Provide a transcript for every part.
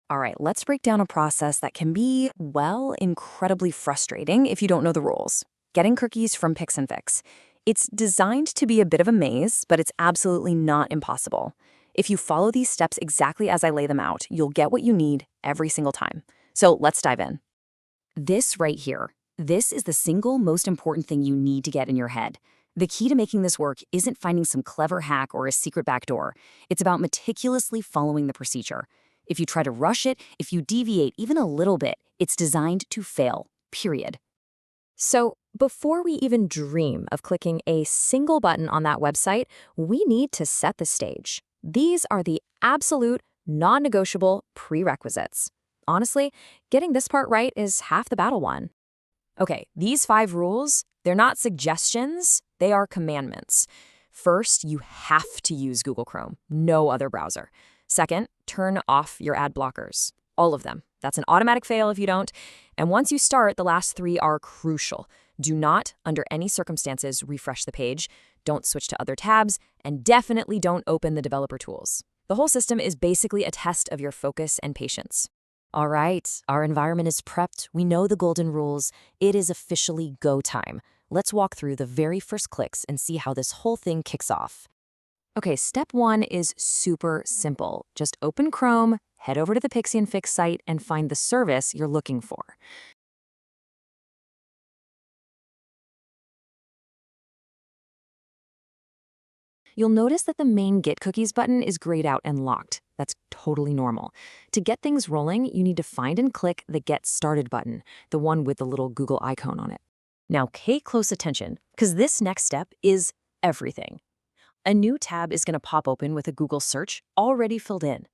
All right, let's break down a process that can be, well, incredibly frustrating if you don't know the rules. Getting cookies from PiximFix. It's designed to be a bit of a maze, but it's absolutely not impossible. If you follow these steps exactly as I lay them out, you'll get what you need every single time. So let's dive in. This right here, this is the single most important thing you need to get in your head. The key to making this work isn't finding some clever hack or a secret backdoor. It's about meticulously following the procedure. If you try to rush it, if you deviate even a little bit, it's designed to fail, period. So, before we even dream of clicking a single button on that website, we need to set the stage. These are the absolute, non-negotiable prerequisites. Honestly, getting this part right is half the battle won. Okay, these 5 rules, they're not suggestions, they are commandments. First, you have to use Google Chrome, no other browser. Second, turn off your ad blockers, all of them. That's an automatic fail if you don't. And once you start, the last 3 are crucial. Do not, under any circumstances, refresh the page, don't switch to other tabs, and definitely don't open the developer tools. The whole system is basically a test of your focus and patience. All right, our environment is prepped. We know the golden rules. It is officially go time. Let's walk through the very first clicks and see how this whole thing kicks off. Okay, step 1 is super simple. Just open Chrome, head over to the PiximFix site, and find the service you're looking for. You'll notice that the main Get Cookies button is grayed out and locked. That's totally normal. To get things rolling, you need to find and click the Get Started button, the one with the little Google icon on it. Now pay close attention, because this next step is everything. A new tab is going to pop open with a Google search already filled in.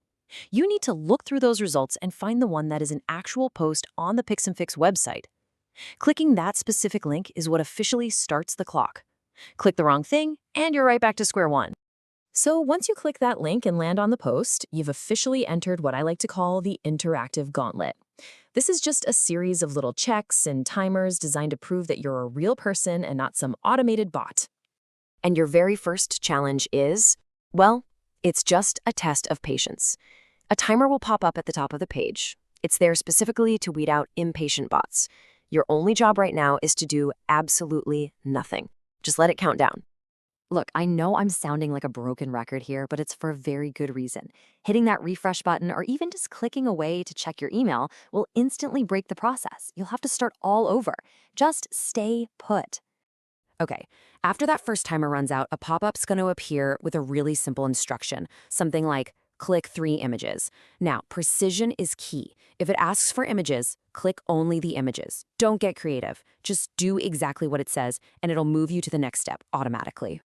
You need to look through those results and find the one that is an actual post on the PiximFix website. Clicking that specific link is what officially starts the clock. Click the wrong thing, and you're right back to square one. So once you click that link and land on the post, you've officially entered what I like to call the interactive gauntlet. This is just a series of little checks and timers designed to prove that you're a real person and not some automated bot. And your very first challenge is, well, it's just a test of patience. A timer will pop up at the top of the page. It's there specifically to weed out impatient bots. Your only job right now is to do absolutely nothing. Just let it count down. Look, I know I'm sounding like a broken record here, but it's for a very good reason. Hitting that refresh button or even just clicking away to check your email will instantly break the process. You'll have to start all over. Just stay put. Okay, after that first timer runs out, a pop-up's going to appear with a really simple instruction, something like, click 3 images. Now, precision is key. If it asks for images, click only the images. Don't get creative. Just do exactly what it says, and it'll move you to the next step automatically.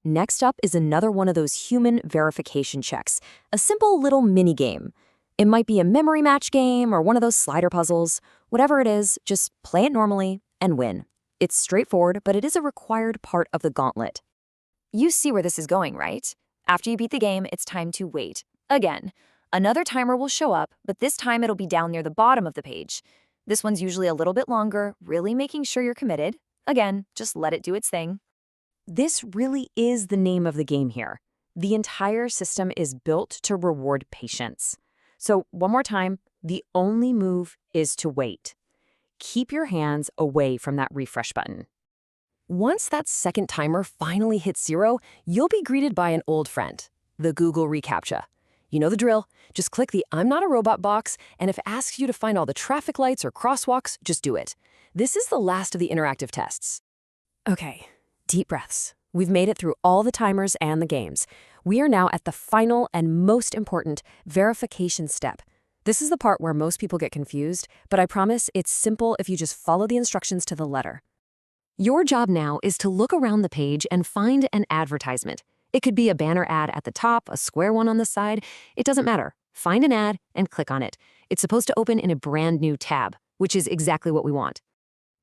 Next up is another one of those human verification checks, a simple little mini game. It might be a memory match game or one of those slider puzzles. Whatever it is, just play it normally and win. It's straightforward, but it is a required part of the gauntlet. You see where this is going, right? After you beat the game, it's time to wait. Again, another timer will show up, but this time it'll be down near the bottom of the page. This one's usually a little bit longer, really making sure you're committed. Again, just let it do its thing. This really is the name of the game here. The entire system is built to reward patience. So one more time, the only move is to wait. Keep your hands away from that refresh button. Once that second timer finally hits 0, you'll be greeted by an old friend, the Google reCAPTCHA. You know the drill. Just click the I'm not a robot box, and if it asks you to find all the traffic lights or crosswalks, just do it. This is the last of the interactive tests. Okay. Deep breaths. We've made it through all the timers and the games. We are now at the final and most important verification step. This is the part where most people get confused, but I promise it's simple if you just follow the instructions to the letter. Your job now is to look around the page and find an advertisement. It could be a banner ad at the top, a square one on the side. It doesn't matter. Find an ad and click on it. It's supposed to open in a brand new tab, which is exactly what we want.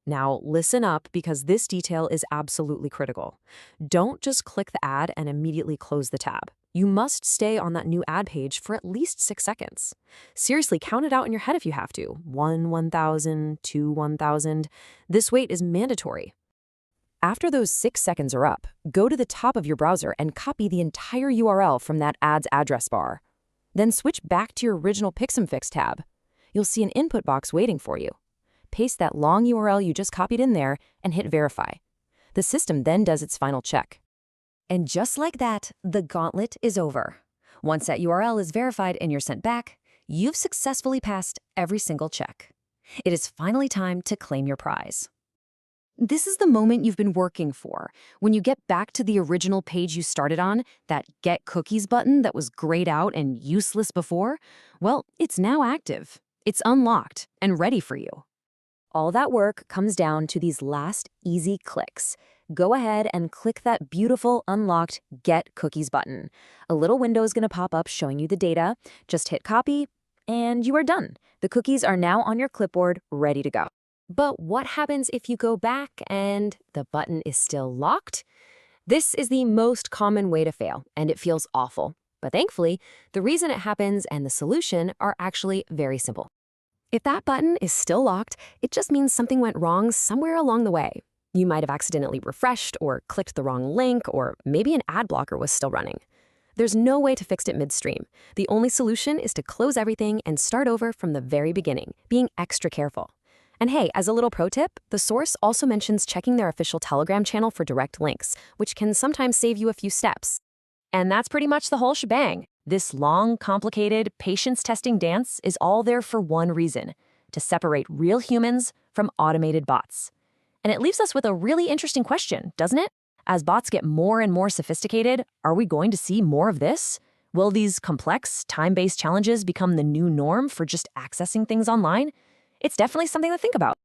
Now, listen up because this detail is absolutely critical. Don't just click the ad and immediately close the tab. You must stay on that new ad page for at least 6 seconds. Seriously, count it out in your head if you have to. 1, 1,000, 2, 1,000. This wait is mandatory. After those 6 seconds are up, go to the top of your browser and copy the entire URL from that ad's address bar. Then switch back to your original PiximFix tab. You'll see an input box waiting for you. Paste that long URL you just copied in there and hit verify. The system then does its final check. And just like that, the gauntlet is over. Once that URL is verified and you're sent back, you've successfully passed every single check. It is finally time to claim your prize. This is the moment you've been working for. When you get back to the original page you started on, that Get Cookies button that was grayed out and useless before, well, it's now active. It's unlocked and ready for you. All that work comes down to these last easy clicks. Go ahead and click that beautiful unlocked Get Cookies button. A little window is going to pop up showing you the data. Just hit copy, and you are done. The cookies are now on your clipboard, ready to go. But what happens if you go back and the button is still locked? This is the most common way to fail, and it feels awful. But thankfully, the reason it happens and the solution are actually very simple. If that button is still locked, it just means something went wrong somewhere along the way. You might have accidentally refreshed or clicked the wrong link, or maybe an ad blocker was still running. There's no way to fix it midstream. The only solution is to close everything and start over from the very beginning, being extra careful. And hey, as a little pro tip, the source also mentions checking their official Telegram channel for direct links, which can sometimes save you a few steps. And that's pretty much the whole shebang. This long, complicated, patience-testing dance is all there for one reason: to separate real humans from automated bots. And it leaves us with a really interesting question, doesn't it? As bots get more and more sophisticated, are we going to see more of this? Will these complex, time-based challenges become the new norm for just accessing things online? It's definitely something to think about.